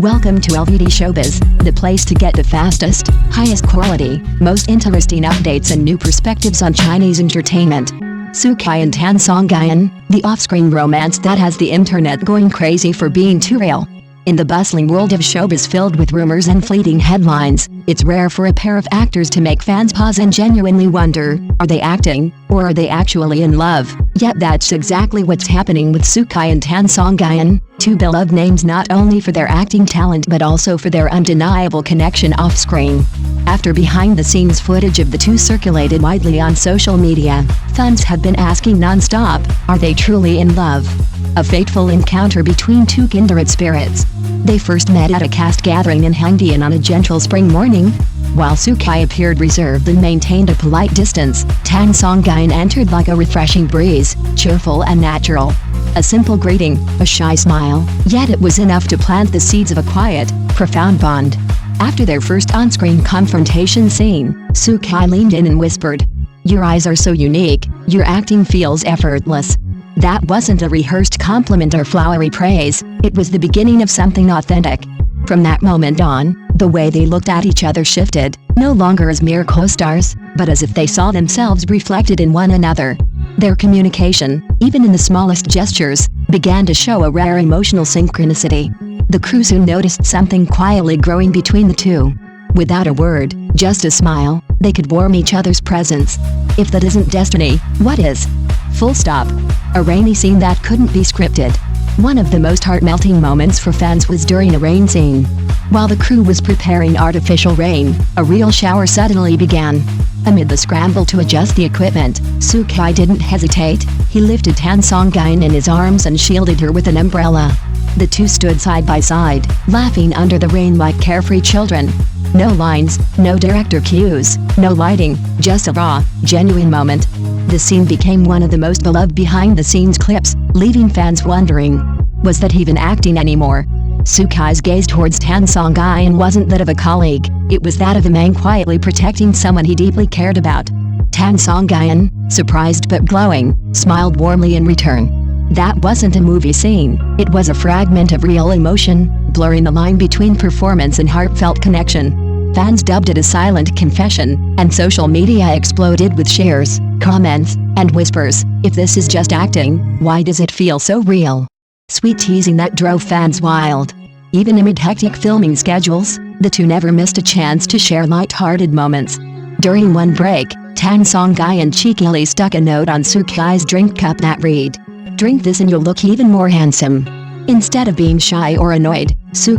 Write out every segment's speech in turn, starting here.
Welcome to LVT-SHOWBIZ, the place to get the fastest, highest quality, most interesting updates and new perspectives on Chinese entertainment. Kai and Tan Songyun, the off-screen romance that has the internet going crazy for being too real. In the bustling world of showbiz filled with rumors and fleeting headlines, it's rare for a pair of actors to make fans pause and genuinely wonder, are they acting, or are they actually in love? Yet that's exactly what's happening with Kai and Tan Songyun, two beloved names not only for their acting talent but also for their undeniable connection off-screen. After behind-the-scenes footage of the two circulated widely on social media, fans have been asking non-stop, are they truly in love? A fateful encounter between two kindred spirits. They first met at a cast gathering in Hangdian on a gentle spring morning. While Kai appeared reserved and maintained a polite distance, Tan Songyun entered like a refreshing breeze, cheerful and natural. A simple greeting, a shy smile, yet it was enough to plant the seeds of a quiet, profound bond. After their first on-screen confrontation scene, Kai leaned in and whispered, "Your eyes are so unique, your acting feels effortless." That wasn't a rehearsed compliment or flowery praise, it was the beginning of something authentic. From that moment on, the way they looked at each other shifted, no longer as mere co-stars, but as if they saw themselves reflected in one another. Their communication, even in the smallest gestures, began to show a rare emotional synchronicity. The crew soon noticed something quietly growing between the two. Without a word, just a smile, they could warm each other's presence. If that isn't destiny, what is? Full stop. A rainy scene that couldn't be scripted. One of the most heart-melting moments for fans was during a rain scene. While the crew was preparing artificial rain, a real shower suddenly began. Amid the scramble to adjust the equipment, Kai didn't hesitate. He lifted Tan Songyun in his arms and shielded her with an umbrella. The two stood side by side, laughing under the rain like carefree children. No lines, no director cues, no lighting, just a raw, genuine moment. The scene became one of the most beloved behind-the-scenes clips, leaving fans wondering, was that even acting anymore? Kai's gaze towards Tan Songyun wasn't that of a colleague, it was that of a man quietly protecting someone he deeply cared about. Tan Songyun, surprised but glowing, smiled warmly in return. That wasn't a movie scene, it was a fragment of real emotion, blurring the line between performance and heartfelt connection. Fans dubbed it a silent confession, and social media exploded with shares, comments, and whispers, if this is just acting, why does it feel so real? Sweet teasing that drove fans wild. Even amid hectic filming schedules, the two never missed a chance to share light-hearted moments. During one break, Tan Songyun cheekily stuck a note on Kai's drink cup that read, "Drink this and you'll look even more handsome." Instead of being shy or annoyed,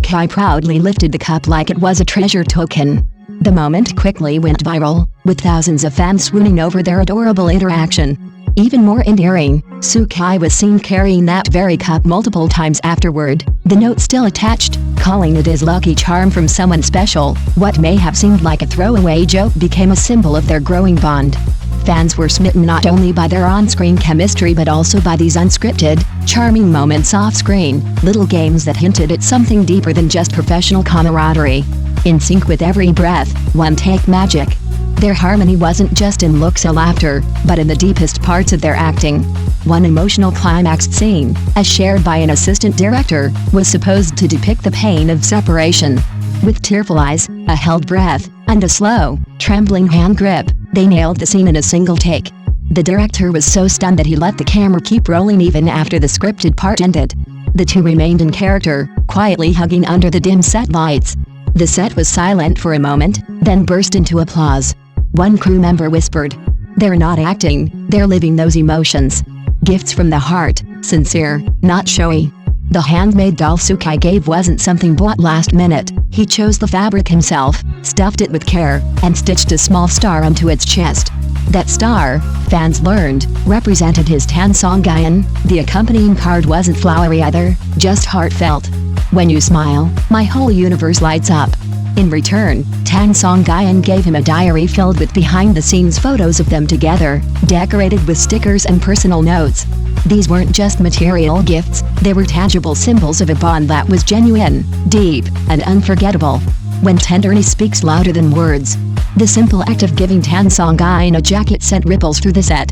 Kai proudly lifted the cup like it was a treasure token. The moment quickly went viral, with thousands of fans swooning over their adorable interaction. Even more endearing, Kai was seen carrying that very cup multiple times afterward, the note still attached, calling it his lucky charm from someone special. What may have seemed like a throwaway joke became a symbol of their growing bond. Fans were smitten not only by their on-screen chemistry but also by these unscripted, charming moments off-screen, little games that hinted at something deeper than just professional camaraderie. In sync with every breath, one-take magic. Their harmony wasn't just in looks or laughter, but in the deepest parts of their acting. One emotional climaxed scene, as shared by an assistant director, was supposed to depict the pain of separation. With tearful eyes, a held breath, and a slow, trembling hand grip, they nailed the scene in a single take. The director was so stunned that he let the camera keep rolling even after the scripted part ended. The two remained in character, quietly hugging under the dim set lights. The set was silent for a moment, then burst into applause. One crew member whispered, "They're not acting, they're living those emotions." Gifts from the heart, sincere, not showy. The handmade doll Kai gave wasn't something bought last minute. He chose the fabric himself, stuffed it with care, and stitched a small star onto its chest. That star, fans learned, represented his Tan Songyun. The accompanying card wasn't flowery either, just heartfelt. "When you smile, my whole universe lights up." In return, Tan Songyun gave him a diary filled with behind-the-scenes photos of them together, decorated with stickers and personal notes. These weren't just material gifts, they were tangible symbols of a bond that was genuine, deep, and unforgettable. When tenderness speaks louder than words. The simple act of giving Tan Songyun a jacket sent ripples through the set.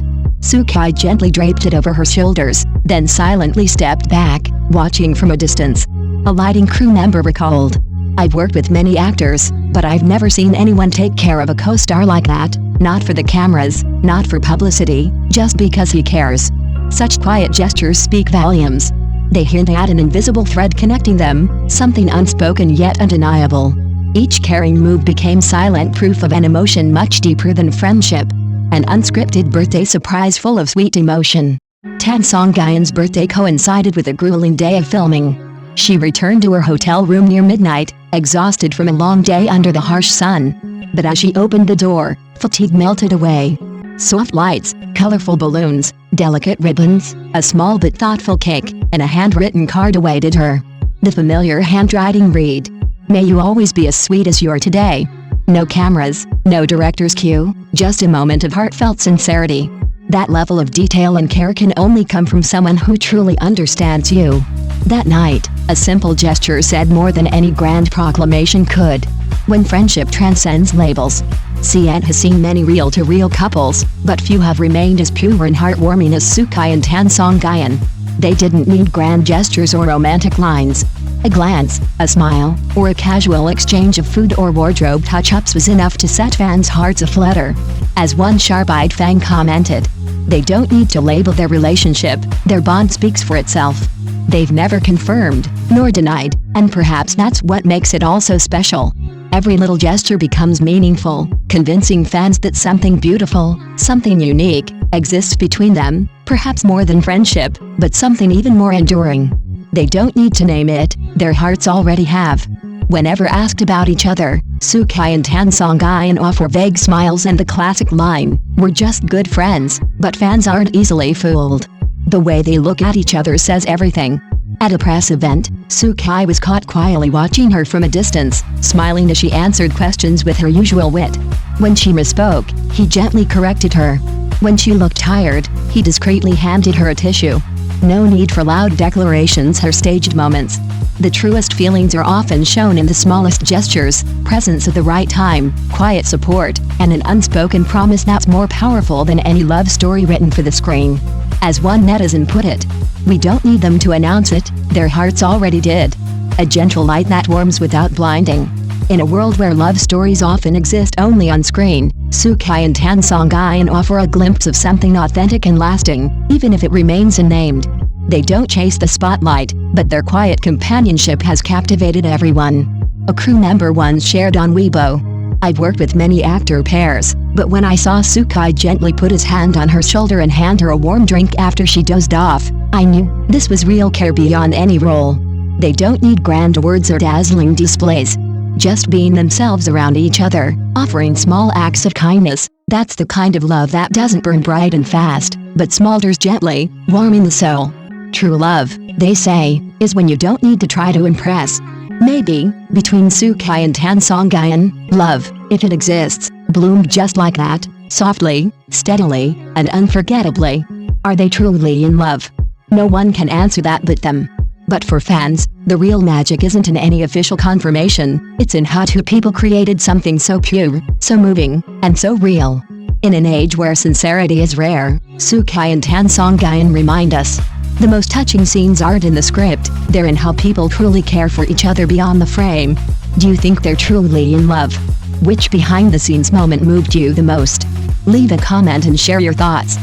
Kai gently draped it over her shoulders, then silently stepped back, watching from a distance. A lighting crew member recalled. "I've worked with many actors, but I've never seen anyone take care of a co-star like that, not for the cameras, not for publicity, just because he cares." Such quiet gestures speak volumes. They hint at an invisible thread connecting them, something unspoken yet undeniable. Each caring move became silent proof of an emotion much deeper than friendship. An unscripted birthday surprise full of sweet emotion. Tan Songyun's birthday coincided with a grueling day of filming. She returned to her hotel room near midnight, exhausted from a long day under the harsh sun. But as she opened the door, fatigue melted away. Soft lights, colorful balloons, delicate ribbons, a small but thoughtful cake, and a handwritten card awaited her. The familiar handwriting read, "May you always be as sweet as you are today." No cameras, no director's cue, just a moment of heartfelt sincerity. That level of detail and care can only come from someone who truly understands you. That night, a simple gesture said more than any grand proclamation could. When friendship transcends labels. CN has seen many real-to-real couples, but few have remained as pure and heartwarming as Kai and Tan Songyun. They didn't need grand gestures or romantic lines. A glance, a smile, or a casual exchange of food or wardrobe touch-ups was enough to set fans' hearts aflutter. As one sharp-eyed fan commented, "They don't need to label their relationship, their bond speaks for itself." They've never confirmed, nor denied, and perhaps that's what makes it all so special. Every little gesture becomes meaningful, convincing fans that something beautiful, something unique, exists between them, perhaps more than friendship, but something even more enduring. They don't need to name it, their hearts already have. Whenever asked about each other, Kai and Tan Songyun offer vague smiles and the classic line, "We're just good friends," but fans aren't easily fooled. The way they look at each other says everything. At a press event, Kai was caught quietly watching her from a distance, smiling as she answered questions with her usual wit. When she misspoke, he gently corrected her. When she looked tired, he discreetly handed her a tissue. No need for loud declarations or staged moments. The truest feelings are often shown in the smallest gestures, presence at the right time, quiet support, and an unspoken promise that's more powerful than any love story written for the screen. As one netizen put it, "We don't need them to announce it, their hearts already did." A gentle light that warms without blinding. In a world where love stories often exist only on screen, Kai and Tan Songyun offer a glimpse of something authentic and lasting, even if it remains unnamed. They don't chase the spotlight, but their quiet companionship has captivated everyone. A crew member once shared on Weibo, "I've worked with many actor pairs, but when I saw Kai gently put his hand on her shoulder and hand her a warm drink after she dozed off, I knew this was real care beyond any role." They don't need grand words or dazzling displays. Just being themselves around each other, offering small acts of kindness, that's the kind of love that doesn't burn bright and fast, but smolders gently, warming the soul. True love, they say, is when you don't need to try to impress. Maybe, between Kai and Tan Songyun, love, if it exists, bloomed just like that, softly, steadily, and unforgettably. Are they truly in love? No one can answer that but them. But for fans, the real magic isn't in any official confirmation, it's in how two people created something so pure, so moving, and so real. In an age where sincerity is rare, Kai and Tan Songyun remind us. The most touching scenes aren't in the script, they're in how people truly care for each other beyond the frame. Do you think they're truly in love? Which behind-the-scenes moment moved you the most? Leave a comment and share your thoughts.